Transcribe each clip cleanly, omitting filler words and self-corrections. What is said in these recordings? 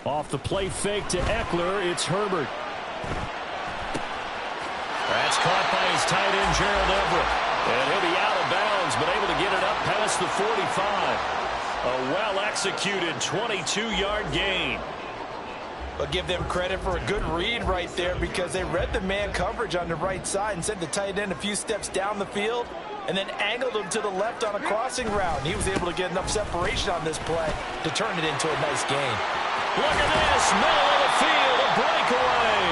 Off the play fake to Eckler, it's Herbert. That's caught by his tight end, Gerald Everett. And he'll be out of bounds, but able to get it up past the 45. A well-executed 22-yard gain. But give them credit for a good read right there, because they read the man coverage on the right side and sent the tight end a few steps down the field and then angled him to the left on a crossing route. And he was able to get enough separation on this play to turn it into a nice gain. Look at this, middle of the field, a breakaway.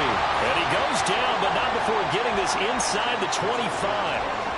And he goes down, but not before getting this inside the 25.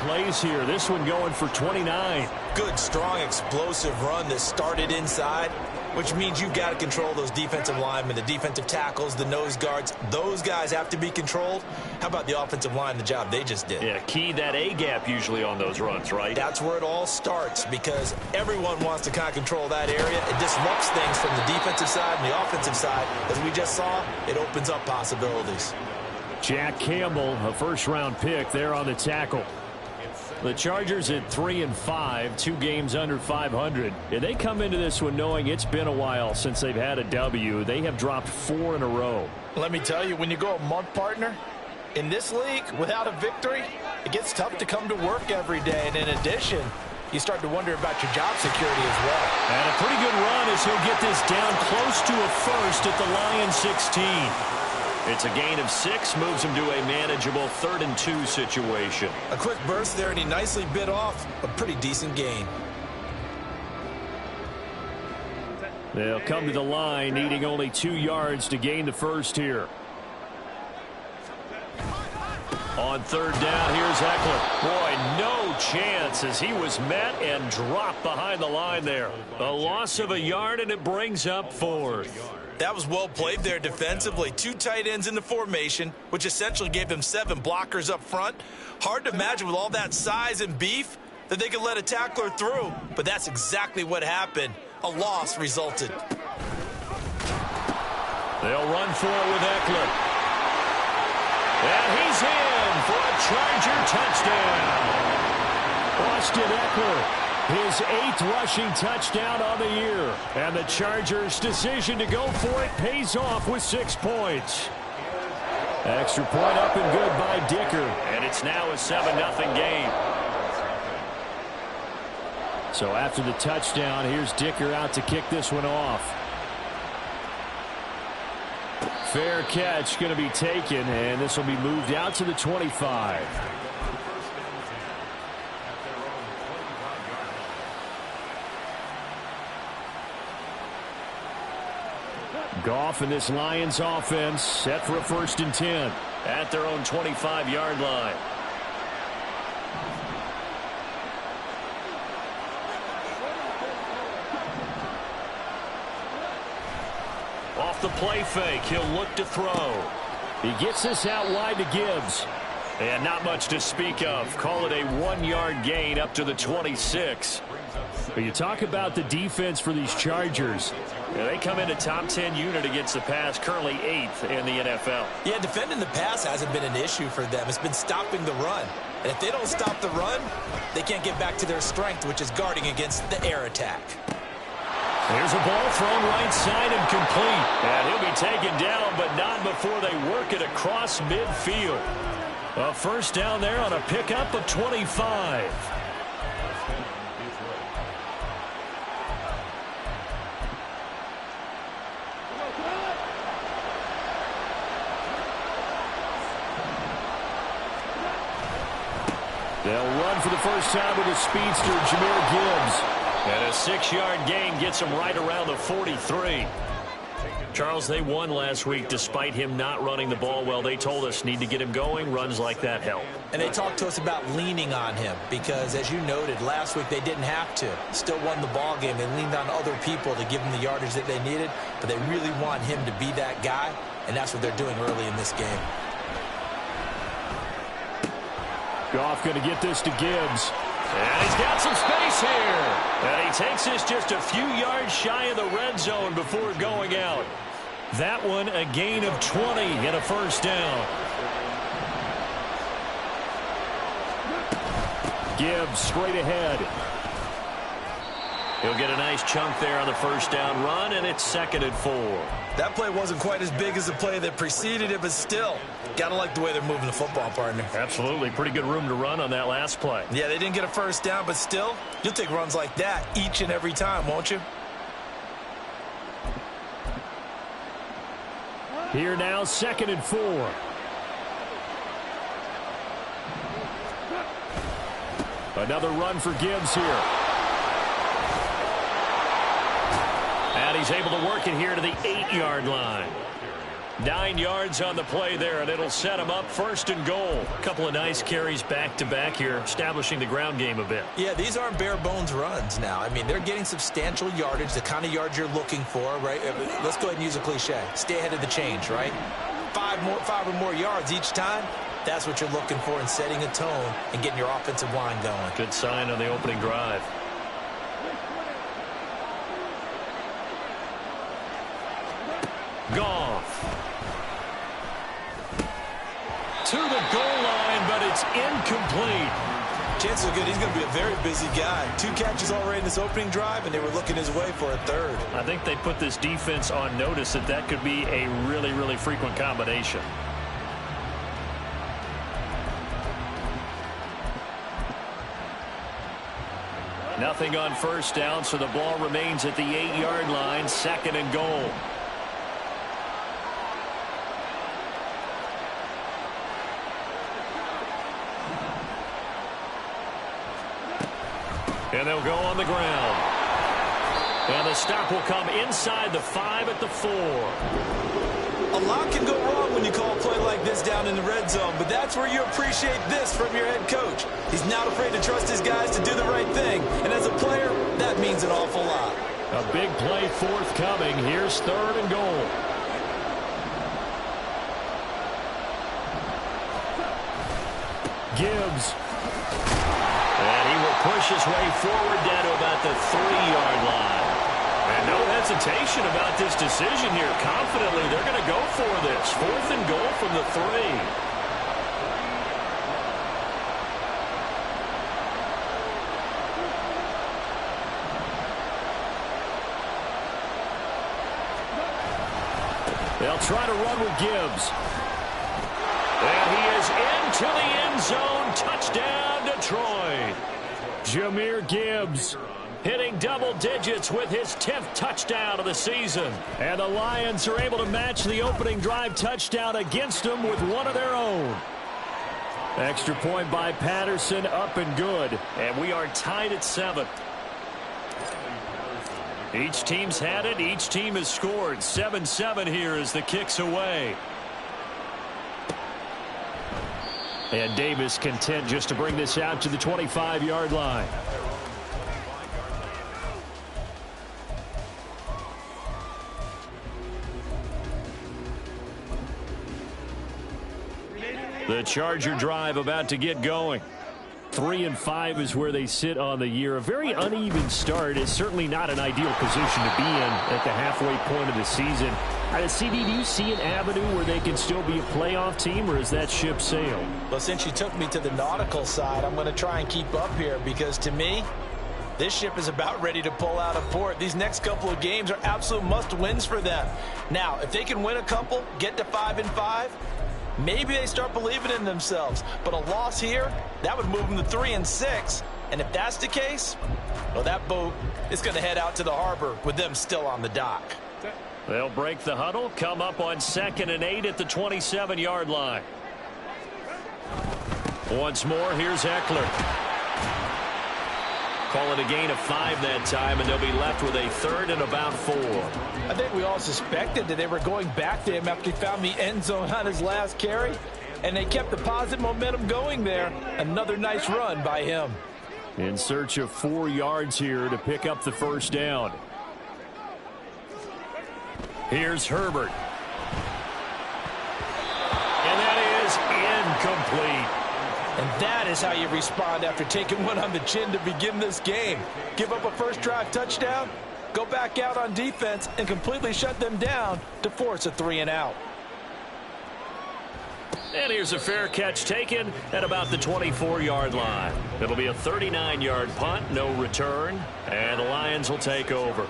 Plays here. This one going for 29. Good, strong, explosive run that started inside, which means you've got to control those defensive linemen, the defensive tackles, the nose guards. Those guys have to be controlled. How about the offensive line, the job they just did? Yeah, key that A-gap usually on those runs, right? That's where it all starts, because everyone wants to kind of control that area. It disrupts things from the defensive side and the offensive side. As we just saw, it opens up possibilities. Jack Campbell, a first-round pick there on the tackle. The Chargers at 3-5, 2 games under 500. And they come into this one knowing it's been a while since they've had a W. They have dropped 4 in a row. Let me tell you, when you go a month, partner, in this league, without a victory, it gets tough to come to work every day. And in addition, you start to wonder about your job security as well. And a pretty good run as he'll get this down close to a first at the Lions 16. It's a gain of 6, moves him to a manageable 3rd and 2 situation. A quick burst there, and he nicely bit off a pretty decent gain. They'll come to the line, needing only 2 yards to gain the first here. On 3rd down, here's Eckler. Boy, no chance as he was met and dropped behind the line there. A loss of a yard, and it brings up 4th. That was well played there defensively. 2 tight ends in the formation, which essentially gave them 7 blockers up front. Hard to imagine with all that size and beef that they could let a tackler through, but that's exactly what happened. A loss resulted. They'll run for it with Eckler. And he's in for a Charger touchdown. Austin Eckler, his 8th rushing touchdown on the year. And the Chargers' decision to go for it pays off with 6 points. Extra point up and good by Dicker. And it's now a 7-0 game. So after the touchdown, here's Dicker out to kick this one off. Fair catch going to be taken, and this will be moved out to the 25. Goff and this Lions offense set for a 1st and 10. At their own 25-yard line. Off the play fake, he'll look to throw. He gets this out wide to Gibbs. And not much to speak of. Call it a 1-yard gain up to the 26. But you talk about the defense for these Chargers. Yeah, they come in a top 10 unit against the pass, currently 8th in the NFL. Yeah, defending the pass hasn't been an issue for them. It's been stopping the run. And if they don't stop the run, they can't get back to their strength, which is guarding against the air attack. There's a ball thrown right side and complete. And he'll be taken down, but not before they work it across midfield. A 1st down there on a pickup of 25. They'll run for the first time with a speedster, Jahmyr Gibbs. And a 6-yard gain gets him right around the 43. Charles, they won last week despite him not running the ball well. They told us need to get him going. Runs like that help. And they talked to us about leaning on him because, as you noted, last week they didn't have to. Still won the ball game. They leaned on other people to give them the yardage that they needed, but they really want him to be that guy, and that's what they're doing early in this game. Goff going to get this to Gibbs. And he's got some space here. And he takes this just a few yards shy of the red zone before going out. That one a gain of 20 and a first down. Gibbs straight ahead. He'll get a nice chunk there on the first down run, and it's 2nd and 4. That play wasn't quite as big as the play that preceded it, but still, got to like the way they're moving the football, partner. Absolutely. Pretty good room to run on that last play. Yeah, they didn't get a first down, but still, you'll take runs like that each and every time, won't you? Here now, 2nd and 4. Another run for Gibbs here. And he's able to work it here to the 8-yard line. 9 yards on the play there, and it'll set him up 1st and goal. A couple of nice carries back-to-back here, establishing the ground game a bit. Yeah, these aren't bare-bones runs now. I mean, they're getting substantial yardage, the kind of yards you're looking for, right? Let's go ahead and use a cliche. Stay ahead of the change, right? 5 or more yards each time. That's what you're looking for in setting a tone and getting your offensive line going. Good sign on the opening drive. Goff. To the goal line, but it's incomplete. Chances are good he's going to be a very busy guy. 2 catches already in this opening drive, and they were looking his way for a 3rd. I think they put this defense on notice that could be a really, really frequent combination. Nothing on first down, so the ball remains at the 8-yard line, 2nd and goal. And they'll go on the ground. And the stop will come inside the 5 at the 4. A lot can go wrong when you call a play like this down in the red zone, but that's where you appreciate this from your head coach. He's not afraid to trust his guys to do the right thing, and as a player, that means an awful lot. A big play forthcoming. Here's 3rd and goal. Gibbs. And he will push his way forward down to about the 3-yard line. And no hesitation about this decision here. Confidently, they're going to go for this. 4th and goal from the 3. They'll try to run with Gibbs. And he is into the end zone. Touchdown, Detroit. Jahmyr Gibbs hitting double digits with his 10th touchdown of the season. And the Lions are able to match the opening drive touchdown against them with one of their own. Extra point by Patterson, up and good. And we are tied at 7. Each team's had it. Each team has scored. 7-7 here as the kick's away. And Davis content just to bring this out to the 25-yard line. The Charger drive about to get going. 3-5 is where they sit on the year. A very uneven start. Is certainly not an ideal position to be in at the halfway point of the season. CD, do you see an avenue where they can still be a playoff team, or is that ship sailed? Well, since you took me to the nautical side, I'm going to try and keep up here because, to me, this ship is about ready to pull out of port. These next couple of games are absolute must-wins for them. Now, if they can win a couple, get to 5-5, maybe they start believing in themselves. But a loss here, that would move them to 3-6. And if that's the case, well, that boat is going to head out to the harbor with them still on the dock. They'll break the huddle, come up on 2nd and 8 at the 27-yard line. Once more, here's Eckler. Call it a gain of 5 that time, and they'll be left with a third and about 4. I think we all suspected that they were going back to him after he found the end zone on his last carry, and they kept the positive momentum going there. Another nice run by him. In search of 4 yards here to pick up the first down. Here's Herbert. And that is incomplete. And that is how you respond after taking one on the chin to begin this game. Give up a first drive touchdown, go back out on defense, and completely shut them down to force a 3 and out. And here's a fair catch taken at about the 24-yard line. It'll be a 39-yard punt, no return, and the Lions will take over.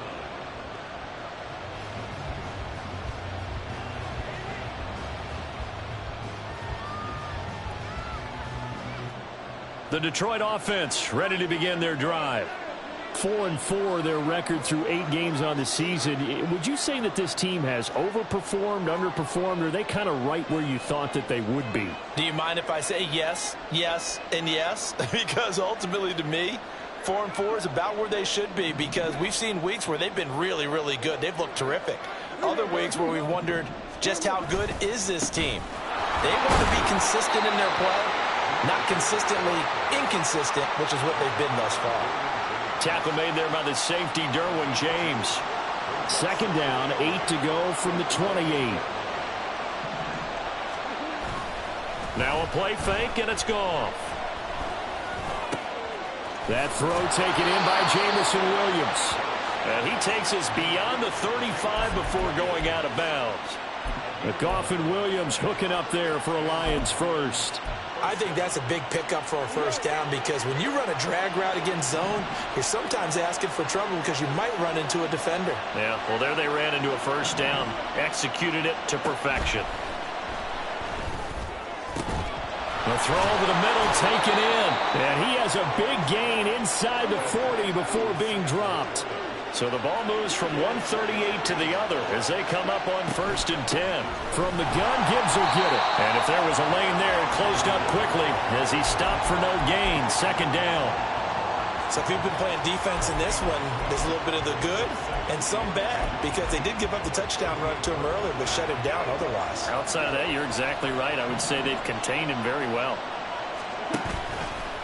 The Detroit offense ready to begin their drive. 4-4 their record through 8 games on the season. Would you say that this team has overperformed, underperformed, or are they kind of right where you thought that they would be? Do you mind if I say yes, yes, and yes? Because ultimately to me, 4-4 is about where they should be, because we've seen weeks where they've been really, really good. They've looked terrific. Other weeks where we wondered just how good is this team. They want to be consistent in their play. Not consistently inconsistent, which is what they've been thus far. Tackle made there by the safety, Derwin James. Second down, 8 to go from the 28. Now a play fake, and it's gone. That throw taken in by Jamison Williams. And he takes us beyond the 35 before going out of bounds. McGough and Williams hooking up there for a Lions first. I think that's a big pickup for a first down, because when you run a drag route against zone, you're sometimes asking for trouble because you might run into a defender. Yeah, well, there they ran into a first down. Executed it to perfection. The throw over the middle taken in. And he has a big gain inside the 40 before being dropped. So the ball moves from 138 to the other as they come up on 1st and 10. From the gun, Gibbs will get it. And if there was a lane there, it closed up quickly as he stopped for no gain. 2nd down. So if you've been playing defense in this one, there's a little bit of the good and some bad, because they did give up the touchdown run to him earlier, but shut him down otherwise. Outside of that, you're exactly right. I would say they've contained him very well.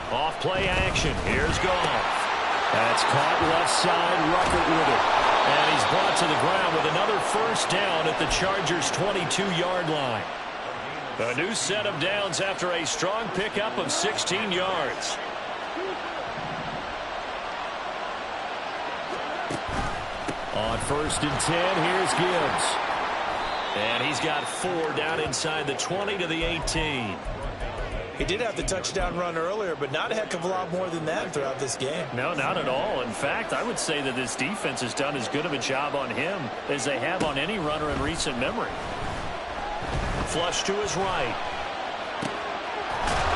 Off play action. Here's Goff. That's caught left side, Ruckert with it. And he's brought to the ground with another first down at the Chargers' 22-yard line. A new set of downs after a strong pickup of 16 yards. On 1st and 10, here's Gibbs. And he's got 4 down inside the 20 to the 18. He did have the touchdown run earlier, but not a heck of a lot more than that throughout this game. No, not at all. In fact, I would say that this defense has done as good of a job on him as they have on any runner in recent memory. Flush to his right.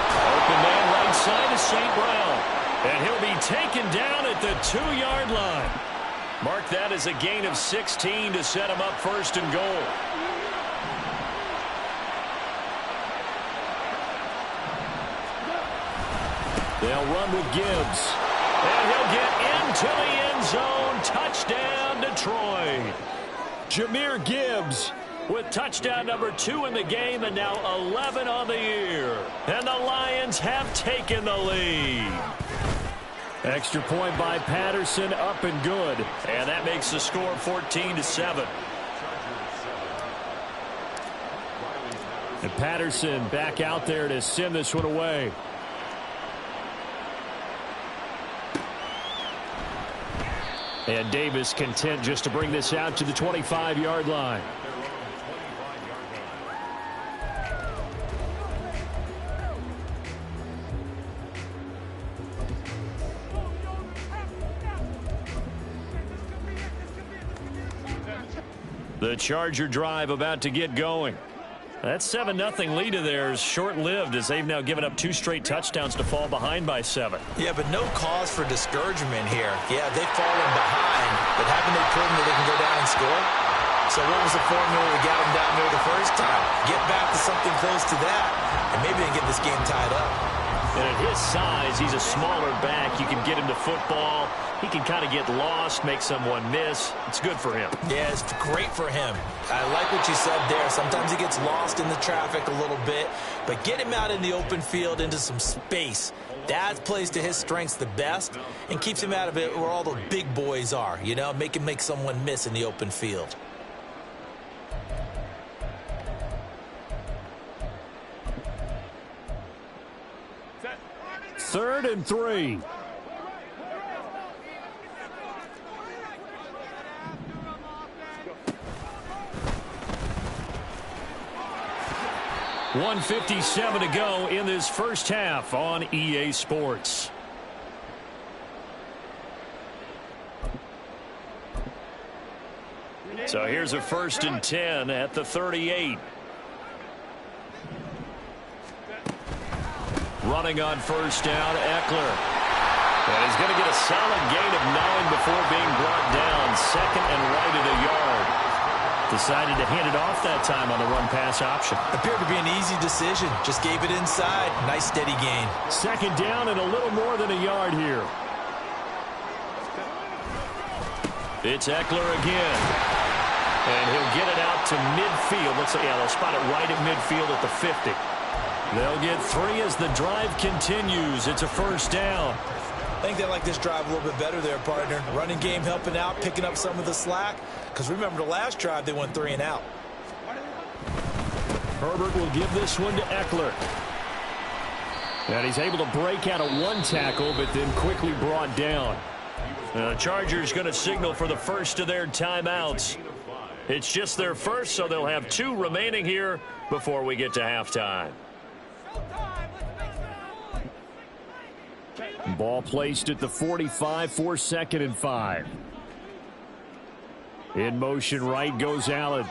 Open man right side is St. Brown. And he'll be taken down at the 2-yard line. Mark that as a gain of 16 to set him up 1st and goal. They'll run with Gibbs. And he'll get into the end zone. Touchdown, Detroit. Jahmyr Gibbs with touchdown number 2 in the game, and now 11 on the year. And the Lions have taken the lead. Extra point by Patterson, up and good. And that makes the score 14-7. And Patterson back out there to send this one away. And Davis content just to bring this out to the 25-yard line. The Charger drive about to get going. That 7-0 lead of theirs short-lived as they've now given up 2 straight touchdowns to fall behind by 7. Yeah, but no cause for discouragement here. Yeah, they've fallen behind, but haven't they proven that they can go down and score? So what was the formula that got them down there the first time? Get back to something close to that, and maybe they can get this game tied up. And at his size, he's a smaller back. You can get him to football. He can kind of get lost, make someone miss. It's good for him. Yeah, it's great for him. I like what you said there. Sometimes he gets lost in the traffic a little bit, but get him out in the open field into some space. That plays to his strengths the best and keeps him out of it where all the big boys are, you know, make him make someone miss in the open field. Third and 3. $1:57 to go in this first half on EA Sports. So here's a 1st and 10 at the 38. Running on first down, Eckler. And he's going to get a solid gain of 9 before being brought down. Second and right at a yard. Decided to hand it off that time on the run-pass option. Appeared to be an easy decision. Just gave it inside. Nice steady gain. Second down and a little more than a yard here. It's Eckler again. And he'll get it out to midfield. Looks like, yeah, they'll spot it right at midfield at the 50. They'll get 3 as the drive continues. It's a first down. I think they like this drive a little bit better there, partner. Running game helping out, picking up some of the slack. Because remember the last drive, they went 3 and out. Herbert will give this one to Eckler. And he's able to break out of 1 tackle, but then quickly brought down. The Chargers going to signal for the first of their timeouts. It's just their first, so they'll have 2 remaining here before we get to halftime. Ball placed at the 45 for 2nd and 5. In motion right goes Allen.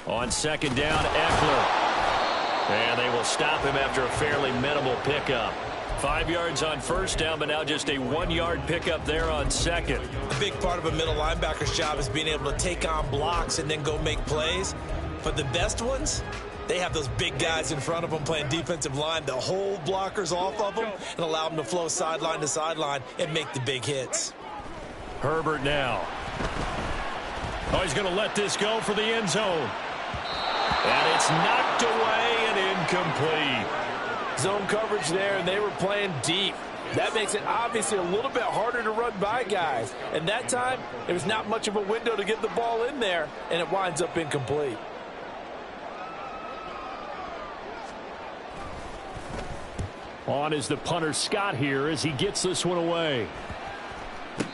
On 2nd down, Eckler. And they will stop him after a fairly minimal pickup. 5 yards on first down, but now just a 1-yard pickup there on 2nd. A big part of a middle linebacker's job is being able to take on blocks and then go make plays. But the best ones, they have those big guys in front of them playing defensive line that hold blockers off of them and allow them to flow sideline to sideline and make the big hits. Herbert now. Oh, he's going to let this go for the end zone. And it's knocked away and incomplete. Zone coverage there, and they were playing deep. That makes it obviously a little bit harder to run by guys. And that time, there was not much of a window to get the ball in there, and it winds up incomplete. On is the punter Scott here as he gets this one away.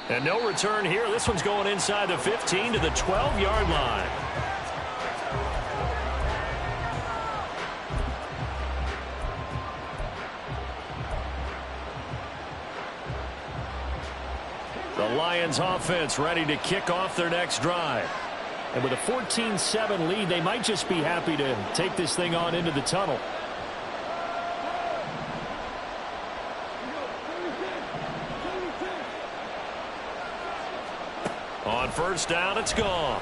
And no return here. This one's going inside the 15 to the 12-yard line. The Lions offense ready to kick off their next drive. And with a 14-7 lead, they might just be happy to take this thing on into the tunnel. On first down, it's gone.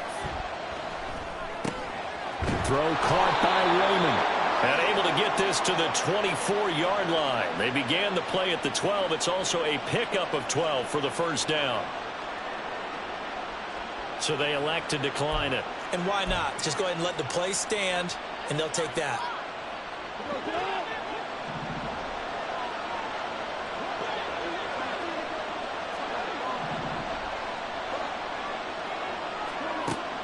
Throw caught by Raymond. And able to get this to the 24-yard line. They began the play at the 12. It's also a pickup of 12 for the first down. So they elect to decline it. And why not? Just go ahead and let the play stand, and they'll take that.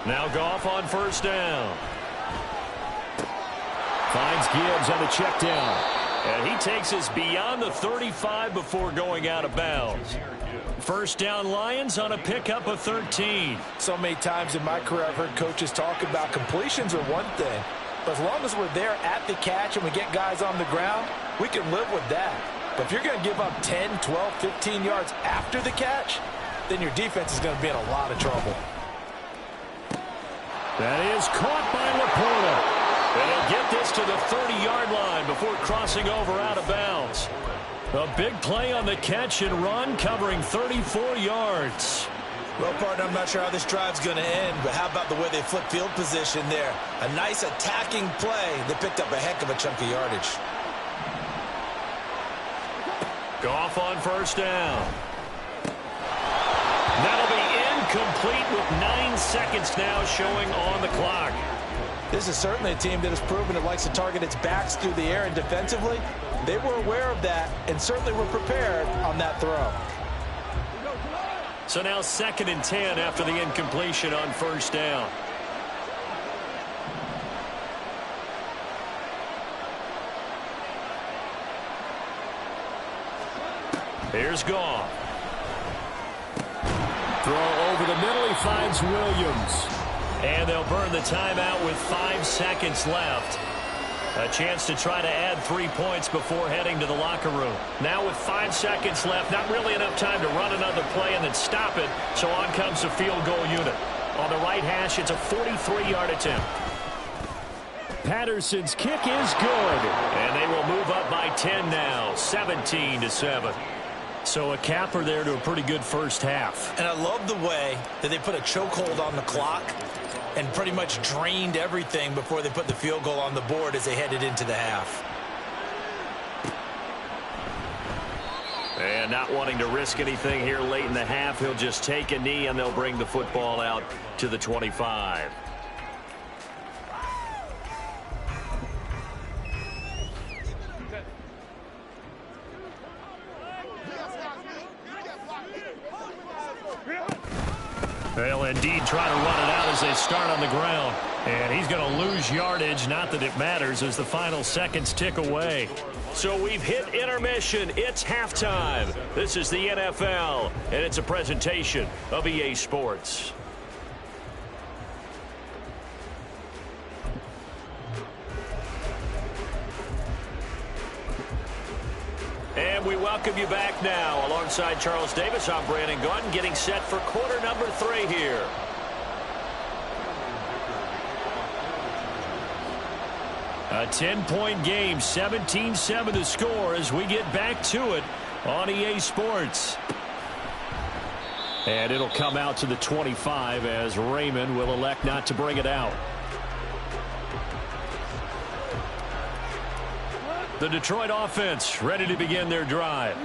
Now Goff on first down. Finds Gibbs on the check down. And he takes us beyond the 35 before going out of bounds. First down Lions on a pickup of 13. So many times in my career I've heard coaches talk about completions are one thing. But as long as we're there at the catch and we get guys on the ground, we can live with that. But if you're going to give up 10, 12, 15 yards after the catch, then your defense is going to be in a lot of trouble. That is caught by Laporta. And he'll get this to the 30-yard line before crossing over out of bounds. A big play on the catch and run, covering 34 yards. Well, partner, I'm not sure how this drive's going to end, but how about the way they flip field position there? A nice attacking play. They picked up a heck of a chunk of yardage. Goff on first down. That'll be incomplete with 9 seconds now showing on the clock. This is certainly a team that has proven it likes to target its backs through the air, and defensively, they were aware of that and certainly were prepared on that throw. So now 2nd and 10 after the incompletion on first down. Here's Goff. Throw over the middle. He finds Williams. And they'll burn the timeout with 5 seconds left. A chance to try to add 3 points before heading to the locker room. Now with 5 seconds left, not really enough time to run another play and then stop it. So on comes the field goal unit. On the right hash, it's a 43-yard attempt. Patterson's kick is good. And they will move up by 10 now, 17-7. So a capper there to a pretty good first half. And I love the way that they put a chokehold on the clock and pretty much drained everything before they put the field goal on the board as they headed into the half. And not wanting to risk anything here late in the half, he'll just take a knee and they'll bring the football out to the 25. They'll indeed try to run it out as they start on the ground. And he's going to lose yardage. Not that it matters as the final seconds tick away. So we've hit intermission. It's halftime. This is the NFL, and it's a presentation of EA Sports. And we welcome you back now. Alongside Charles Davis, I'm Brandon Gaudin, getting set for quarter number 3 here. A 10-point game, 17-7 the score as we get back to it on EA Sports. And it'll come out to the 25 as Raymond will elect not to bring it out. The Detroit offense ready to begin their drive.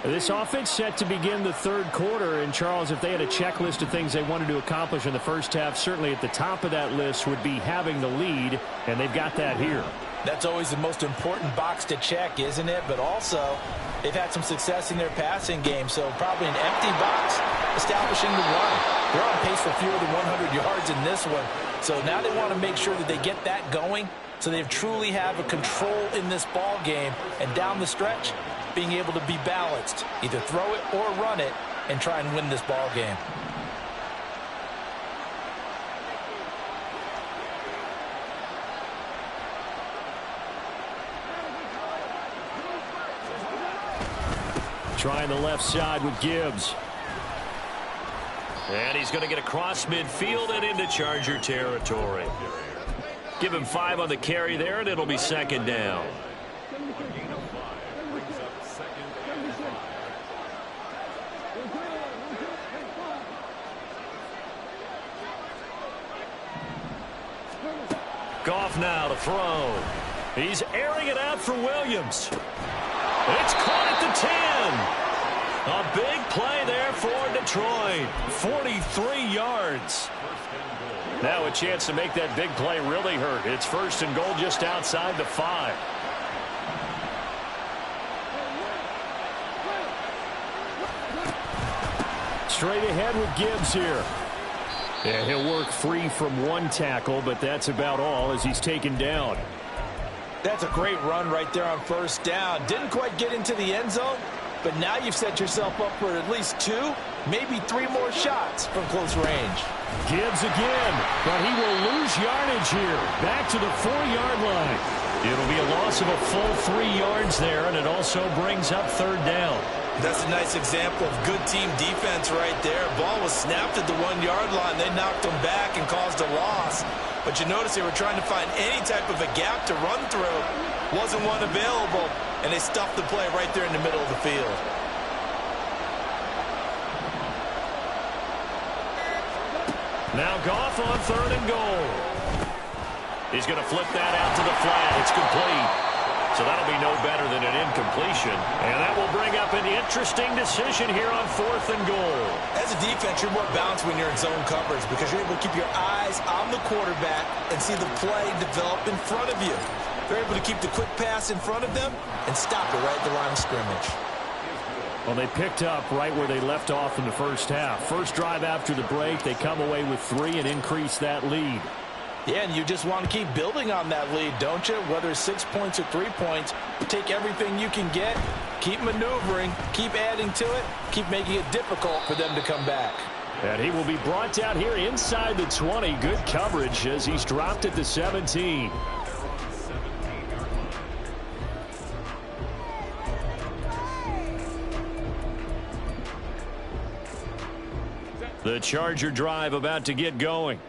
This offense set to begin the third quarter. And, Charles, if they had a checklist of things they wanted to accomplish in the first half, certainly at the top of that list would be having the lead, and they've got that here. That's always the most important box to check, isn't it? But also, they've had some success in their passing game, so probably an empty box establishing the run. They're on pace for fewer than 100 yards in this one. So now they want to make sure that they get that going so they truly have a control in this ball game, and down the stretch, being able to be balanced, either throw it or run it, and try and win this ball game. Trying the left side with Gibbs. And he's going to get across midfield and into Charger territory. Give him 5 on the carry there, and it'll be second down. Goff now to throw. He's airing it out for Williams. It's caught at the 10. A big play there for Detroit. 43 yards. Now a chance to make that big play really hurt. It's first and goal just outside the 5. Straight ahead with Gibbs here. Yeah, he'll work free from one tackle, but that's about all as he's taken down. That's a great run right there on first down. Didn't quite get into the end zone, but now you've set yourself up for at least 2, maybe 3 more shots from close range. Gibbs again, but he will lose yardage here. Back to the 4-yard line. It'll be a loss of a full 3 yards there, and it also brings up third down. That's a nice example of good team defense right there. Ball was snapped at the 1-yard line. They knocked him back and caused a loss. But you notice they were trying to find any type of a gap to run through. Wasn't one available, and they stuffed the play right there in the middle of the field. Now Goff on 3rd and goal. He's going to flip that out to the flat. It's complete. So that'll be no better than an incompletion. And that will bring up an interesting decision here on 4th and goal. As a defense, you're more balanced when you're in zone coverage because you're able to keep your eyes on the quarterback and see the play develop in front of you. They're able to keep the quick pass in front of them and stop it right at the line of scrimmage. Well, they picked up right where they left off in the first half. First drive after the break, they come away with 3 and increase that lead. Yeah, and you just want to keep building on that lead, don't you? Whether it's 6 points or 3 points, take everything you can get, keep maneuvering, keep adding to it, keep making it difficult for them to come back. And he will be brought down here inside the 20. Good coverage as he's dropped at the 17. The Charger drive about to get going.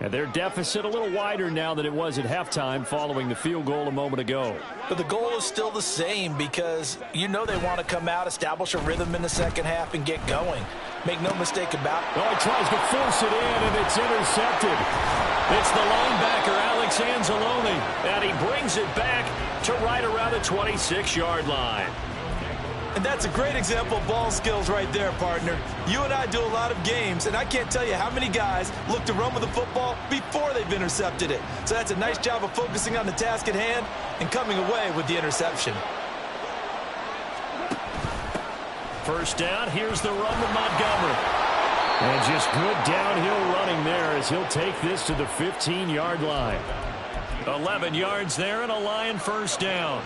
And their deficit a little wider now than it was at halftime following the field goal a moment ago. But the goal is still the same because you know they want to come out, establish a rhythm in the second half, and get going. Make no mistake about it. Oh, he tries to force it in, and it's intercepted. It's the linebacker, Alex Anzalone, and he brings it back to right around the 26-yard line. And that's a great example of ball skills right there, partner. You and I do a lot of games, and I can't tell you how many guys look to run with the football before they've intercepted it. So that's a nice job of focusing on the task at hand and coming away with the interception. First down, here's the run to Montgomery. And just good downhill running there as he'll take this to the 15-yard line. 11 yards there and a Lion first down.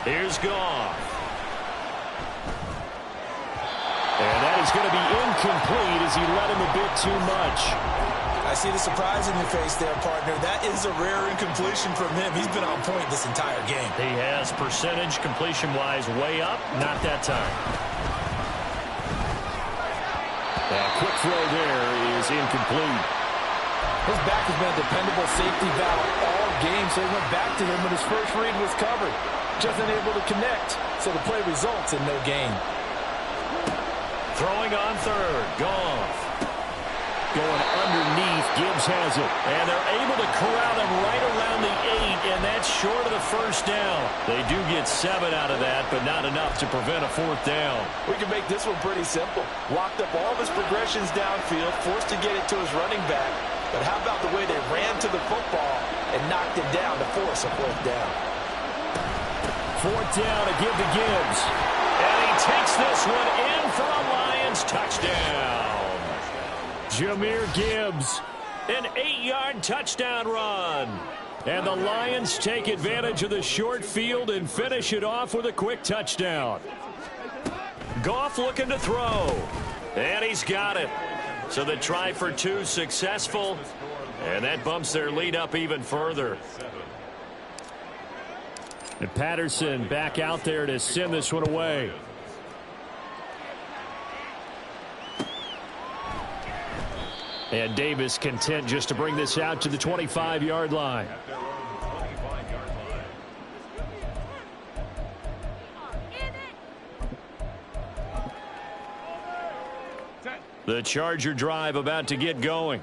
Here's Goff. And that is going to be incomplete as he let him a bit too much. I see the surprise in your face there, partner. That is a rare incompletion from him. He's been on point this entire game. He has percentage completion-wise way up. Not that time. That quick throw there is incomplete. His back has been a dependable safety valve all game, so he went back to him when his first read was covered. Just unable to connect, so the play results in no gain. Throwing on 3rd, Goff. Going underneath, Gibbs has it. And they're able to corral him right around the 8, and that's short of the first down. They do get 7 out of that, but not enough to prevent a 4th down. We can make this one pretty simple. Locked up all of his progressions downfield, forced to get it to his running back. But how about the way they ran to the football and knocked it down to force a 4th down? 4th down to give to Gibbs. And he takes this one in for a Lions touchdown. Jahmyr Gibbs. An 8-yard touchdown run. And the Lions take advantage of the short field and finish it off with a quick touchdown. Goff looking to throw. And he's got it. So the try for 2 successful. And that bumps their lead up even further. And Patterson back out there to send this one away. And Davis content just to bring this out to the 25-yard line. The Charger drive about to get going.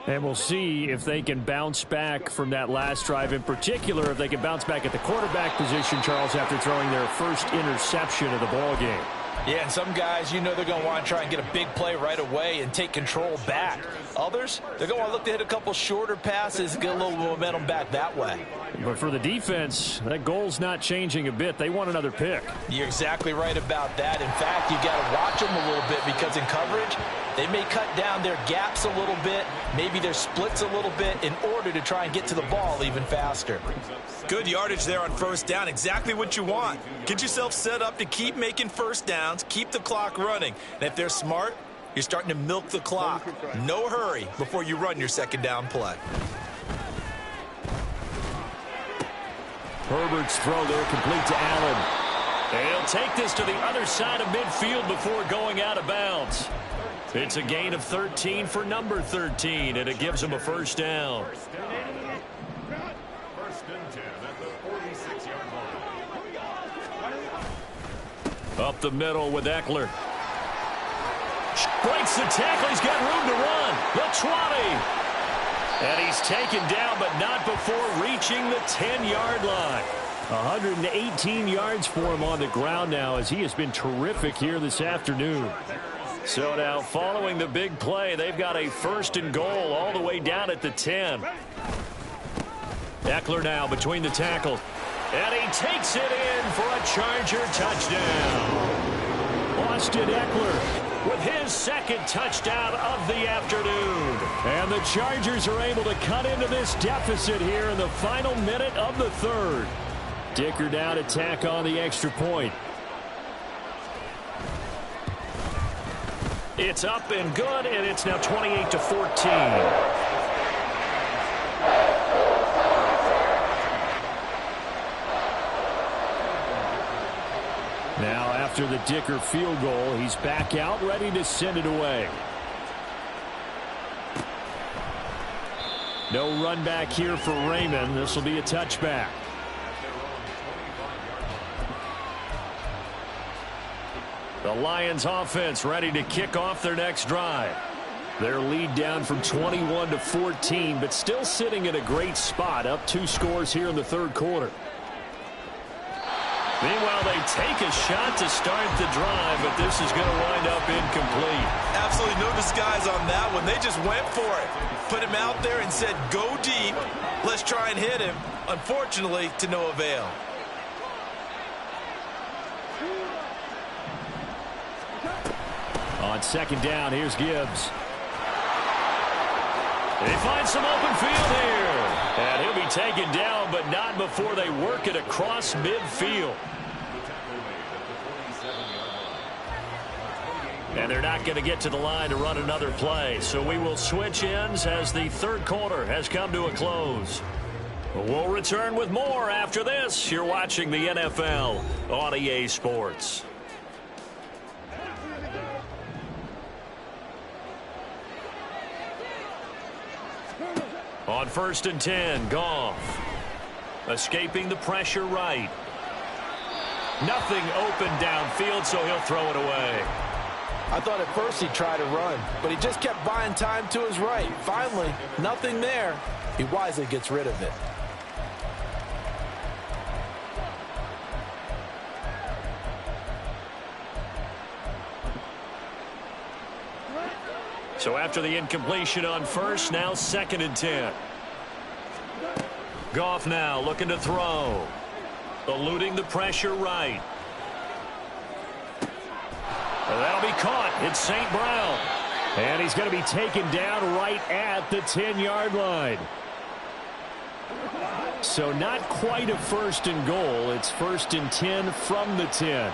And we'll see if they can bounce back from that last drive, in particular if they can bounce back at the quarterback position, Charles, after throwing their first interception of the ball game. Yeah, and some guys, you know they're going to want to try and get a big play right away and take control back. Others, they're going to look to hit a couple shorter passes, get a little momentum back that way. But for the defense, that goal's not changing a bit. They want another pick. You're exactly right about that. In fact, you got to watch them a little bit because in coverage, they may cut down their gaps a little bit, maybe their splits a little bit in order to try and get to the ball even faster. Good yardage there on first down. Exactly what you want. Get yourself set up to keep making first downs, keep the clock running. And if they're smart, you're starting to milk the clock. No hurry before you run your second down play. Herbert's throw there complete to Allen. And he'll take this to the other side of midfield before going out of bounds. It's a gain of 13 for number 13, and it gives him a first down. and 10 at the 46-yard line. Up the middle with Eckler. Breaks the tackle. He's got room to run. The 20. And he's taken down, but not before reaching the 10-yard line. 118 yards for him on the ground now, as he has been terrific here this afternoon. So now, following the big play, they've got a 1st and goal all the way down at the 10. Eckler now between the tackles. And he takes it in for a Charger touchdown. Austin Eckler with his 2nd touchdown of the afternoon. And the Chargers are able to cut into this deficit here in the final minute of the 3rd. Dicker down to tack on the extra point. It's up and good, and it's now 28-14. Now, after the Dicker field goal, he's back out, ready to send it away. No run back here for Raymond. This will be a touchback. The Lions offense ready to kick off their next drive. Their lead down from 21-14, but still sitting in a great spot, up 2 scores here in the 3rd quarter. Meanwhile, they take a shot to start the drive, but this is going to wind up incomplete. Absolutely no disguise on that one. They just went for it. Put him out there and said, go deep. Let's try and hit him. Unfortunately, to no avail. On 2nd down, here's Gibbs. They find some open field here. And he'll be taken down, but not before they work it across midfield. And they're not going to get to the line to run another play. So we will switch ends as the 3rd quarter has come to a close. We'll return with more after this. You're watching the NFL on EA Sports. On 1st and 10, Goff. Escaping the pressure right. Nothing open downfield, so he'll throw it away. I thought at first he'd try to run, but he just kept buying time to his right. Finally, nothing there. He wisely gets rid of it. So after the incompletion on 1st, now 2nd and 10. Goff now looking to throw. Eluding the pressure right. And that'll be caught. It's St. Brown. And he's going to be taken down right at the 10-yard line. So not quite a 1st and goal. It's 1st and 10 from the 10.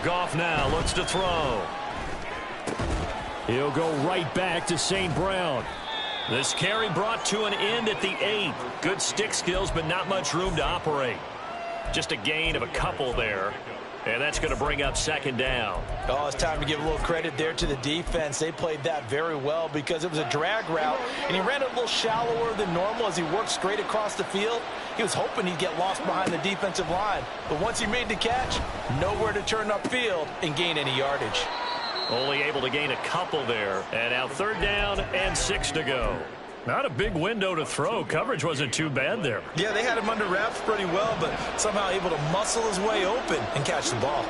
Goff now looks to throw. He'll go right back to St. Brown. This carry brought to an end at the 8. Good stick skills, but not much room to operate. Just a gain of a couple there. And that's going to bring up 2nd down. Oh, it's time to give a little credit there to the defense. They played that very well because it was a drag route, and he ran it a little shallower than normal as he worked straight across the field. He was hoping he'd get lost behind the defensive line. But once he made the catch, nowhere to turn upfield and gain any yardage. Only able to gain a couple there. And now 3rd down and 6 to go. Not a big window to throw. Coverage wasn't too bad there. Yeah, they had him under wraps pretty well, but somehow able to muscle his way open and catch the ball.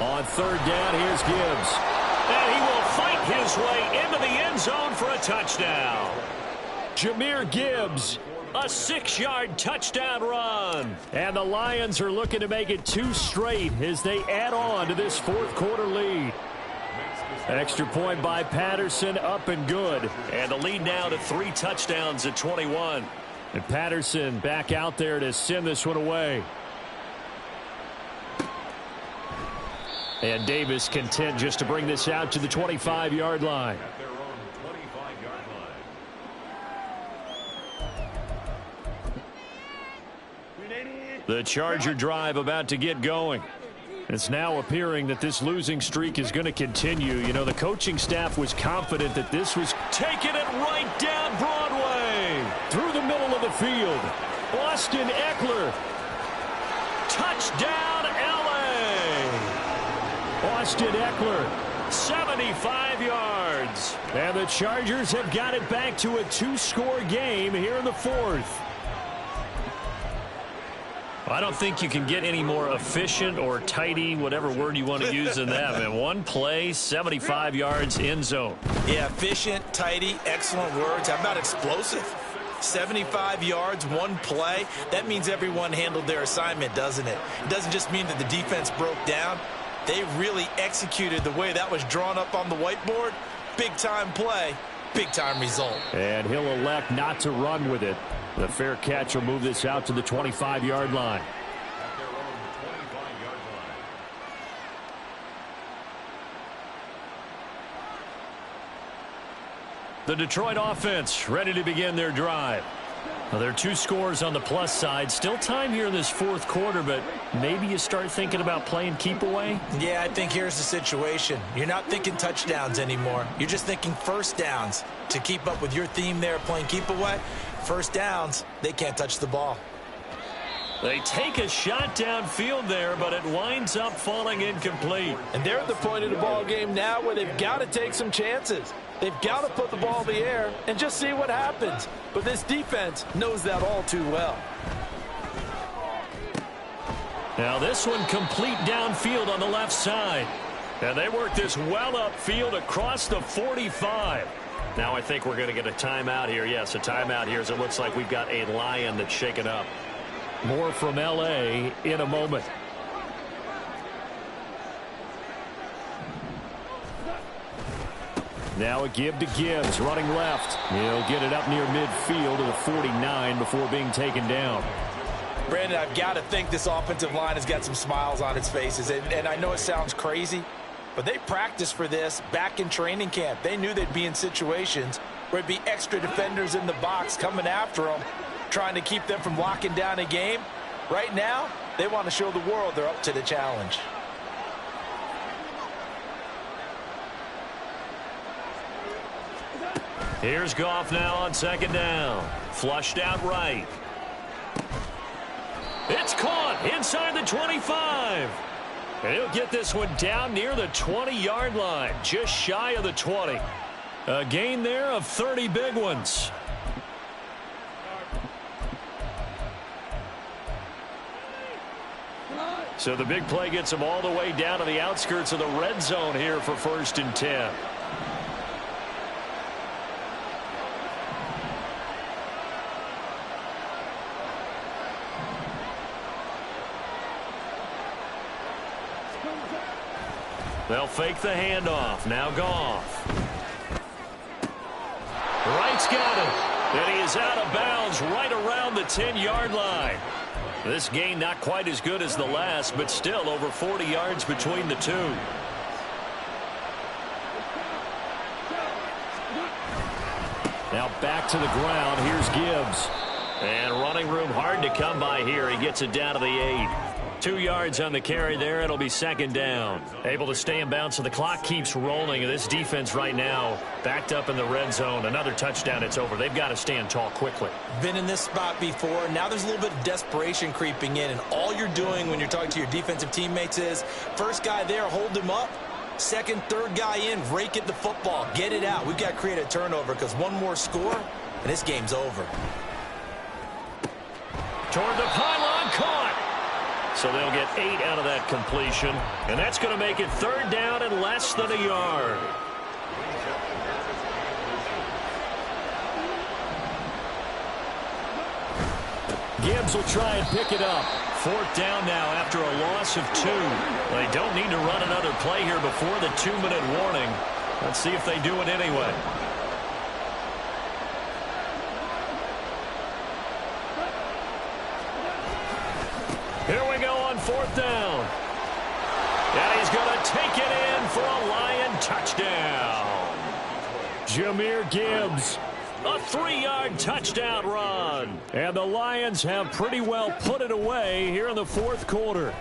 On 3rd down, here's Gibbs. And he will fight his way into the end zone for a touchdown. Jahmyr Gibbs, a 6-yard touchdown run. And the Lions are looking to make it 2 straight as they add on to this 4th quarter lead. Extra point by Patterson, up and good. And the lead now to 3 touchdowns at 21. And Patterson back out there to send this one away. And Davis content just to bring this out to the 25-yard line. The Charger drive about to get going. It's now appearing that this losing streak is going to continue. You know, the coaching staff was confident that this was taking it right down Broadway. Through the middle of the field. Austin Eckler. Touchdown, L.A. Austin Eckler. 75 yards. And the Chargers have got it back to a 2-score game here in the fourth. I don't think you can get any more efficient or tidy, whatever word you want to use in that. Man, one play, 75 yards, end zone. Yeah, efficient, tidy, excellent words. How about explosive? 75 yards, one play. That means everyone handled their assignment, doesn't it? It doesn't just mean that the defense broke down. They really executed the way that was drawn up on the whiteboard. Big-time play, big-time result. And he'll elect not to run with it. The fair catch will move this out to the 25-yard line. The Detroit offense ready to begin their drive. Well, there are 2 scores on the plus side. Still time here in this fourth quarter, but maybe you start thinking about playing keep away? Yeah, I think here's the situation. You're not thinking touchdowns anymore. You're just thinking first downs. To keep up with your theme there, playing keep away, first downs, they can't touch the ball. They take a shot downfield there, but it winds up falling incomplete. And they're at the point of the ball game now where they've got to take some chances. They've got to put the ball in the air and just see what happens. But this defense knows that all too well. Now this one complete downfield on the left side. And they work this well upfield across the 45. Now I think we're going to get a timeout here. Yes, a timeout here as it looks like we've got a Lion that's shaken up. More from L.A. in a moment. Now a give to Gibbs, running left. He'll get it up near midfield to the 49 before being taken down. Brandon, I've got to think this offensive line has got some smiles on its faces. And I know it sounds crazy, but they practiced for this back in training camp. They knew they'd be in situations where it'd be extra defenders in the box coming after them, trying to keep them from locking down a game. Right now, they want to show the world they're up to the challenge. Here's Goff now on second down. Flushed out right. It's caught inside the 25. And he'll get this one down near the 20-yard line, just shy of the 20. A gain there of 30 big ones. So the big play gets him all the way down to the outskirts of the red zone here for 1st and 10. They'll fake the handoff. Now Goff. Wright's got it. And he is out of bounds right around the 10-yard line. This gain not quite as good as the last, but still over 40 yards between the two. Now back to the ground. Here's Gibbs. And running room hard to come by here. He gets it down to the 8. 2 yards on the carry there. It'll be second down. Able to stay in bounds, so the clock keeps rolling. This defense right now backed up in the red zone. Another touchdown, it's over. They've got to stand tall quickly. Been in this spot before. Now there's a little bit of desperation creeping in, and all you're doing when you're talking to your defensive teammates is first guy there, hold him up. Second, third guy in, rake at the football. Get it out. We've got to create a turnover because one more score, and this game's over. Toward the pylon, caught. So they'll get 8 out of that completion. And that's going to make it third down and less than a yard. Gibbs will try and pick it up. Fourth down now after a loss of 2. They don't need to run another play here before the 2-minute warning. Let's see if they do it anyway. Here we go on fourth down. And he's going to take it in for a Lion touchdown. Jahmyr Gibbs. A 3-yard touchdown run. And the Lions have pretty well put it away here in the fourth quarter.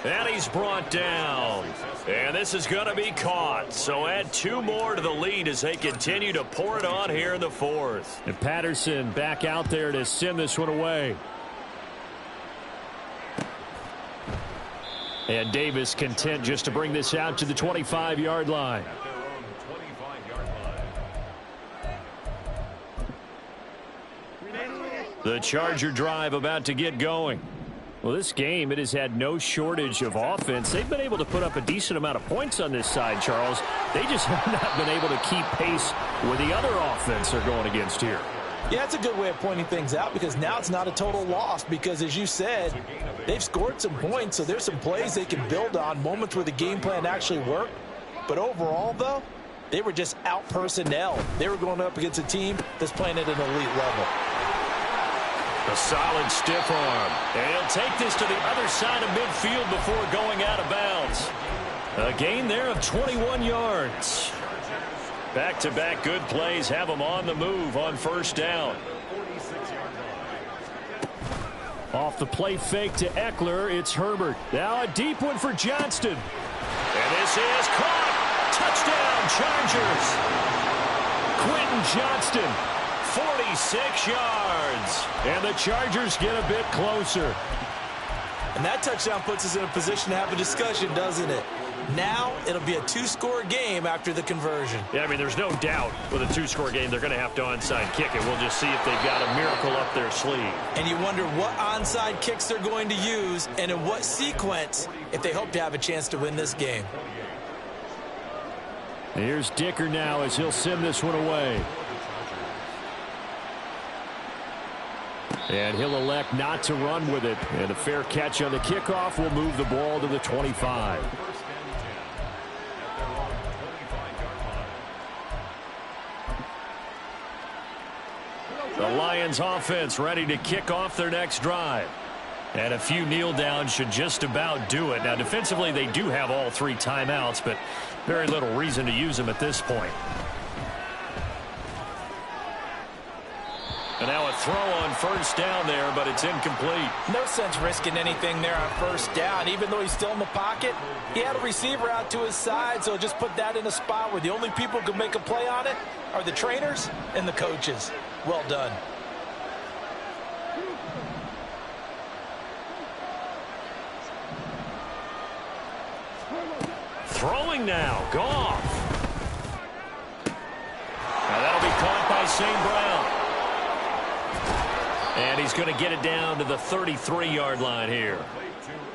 And he's brought down. And this is going to be caught. So add 2 more to the lead as they continue to pour it on here in the 4th. And Patterson back out there to send this one away. And Davis content just to bring this out to the 25-yard line. The Charger drive about to get going. Well, this game, it has had no shortage of offense. They've been able to put up a decent amount of points on this side, Charles. They just have not been able to keep pace with the other offense they're going against here. Yeah, that's a good way of pointing things out because now it's not a total loss because, as you said, they've scored some points, so there's some plays they can build on, moments where the game plan actually worked. But overall, though, they were just out-personnel. They were going up against a team that's playing at an elite level. A solid stiff arm. And he'll take this to the other side of midfield before going out of bounds. A gain there of 21 yards. Back-to-back good plays have them on the move on first down. Off the play fake to Eckler, it's Herbert. Now a deep one for Johnston. And this is caught. Touchdown, Chargers. Quentin Johnston. 46 yards. And the Chargers get a bit closer. And that touchdown puts us in a position to have a discussion, doesn't it? Now it'll be a 2-score game after the conversion. Yeah, I mean, there's no doubt with a 2-score game they're going to have to onside kick it. We'll just see if they've got a miracle up their sleeve. And you wonder what onside kicks they're going to use and in what sequence if they hope to have a chance to win this game. Here's Dicker now as he'll send this one away. And he'll elect not to run with it. And a fair catch on the kickoff will move the ball to the 25. The Lions offense ready to kick off their next drive. And a few kneel downs should just about do it. Now defensively they do have all 3 timeouts, but very little reason to use them at this point. And now a throw on first down there, but it's incomplete. No sense risking anything there on first down. Even though he's still in the pocket, he had a receiver out to his side, so just put that in a spot where the only people who can make a play on it are the trainers and the coaches. Well done. Throwing now, Goff. Now that'll be caught by St. Brown. And he's going to get it down to the 33-yard line here.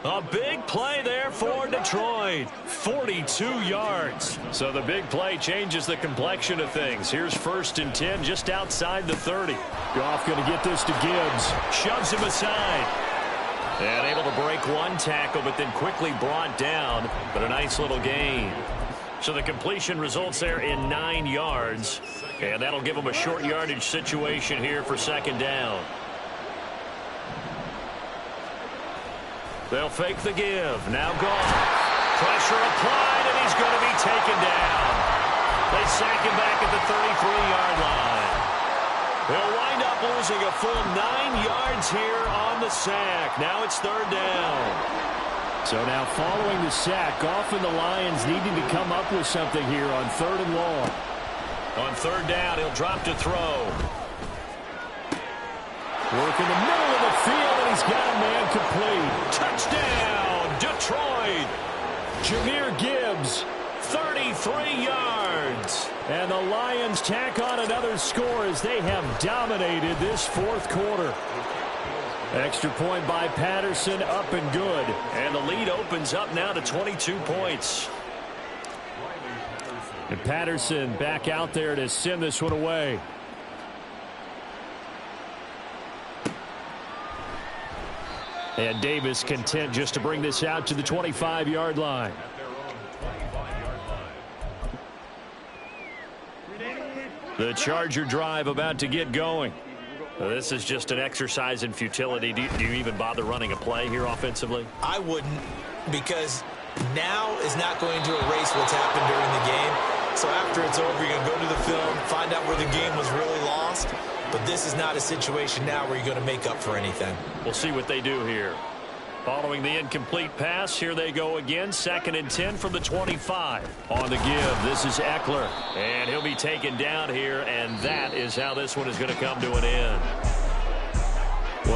A big play there for Detroit. 42 yards. So the big play changes the complexion of things. Here's 1st and 10 just outside the 30. Goff going to get this to Gibbs. Shoves him aside. And able to break one tackle, but then quickly brought down. But a nice little gain. So the completion results there in 9 yards. And that'll give them a short yardage situation here for 2nd down. They'll fake the give. Now Goff. Pressure applied, and he's going to be taken down. They sack him back at the 33-yard line. They'll wind up losing a full 9 yards here on the sack. Now it's 3rd down. So now following the sack, Goff and the Lions needing to come up with something here on 3rd and long. On 3rd down, he'll drop to throw. Work in the middle of the field, and he's got a man complete. Touchdown, Detroit. Jahmyr Gibbs. 33 yards. And the Lions tack on another score as they have dominated this 4th quarter. Extra point by Patterson, up and good. And the lead opens up now to 22 points. And Patterson back out there to send this one away. And Davis content just to bring this out to the 25-yard line. The Charger drive about to get going. This is just an exercise in futility. Do you even bother running a play here offensively? I wouldn't, because now is not going to erase what's happened during the game. So after it's over, you're going to go to the film, find out where the game was really lost. But this is not a situation now where you're going to make up for anything. We'll see what they do here. Following the incomplete pass, here they go again. 2nd and 10 from the 25. On the give, this is Eckler. And he'll be taken down here, and that is how this one is going to come to an end.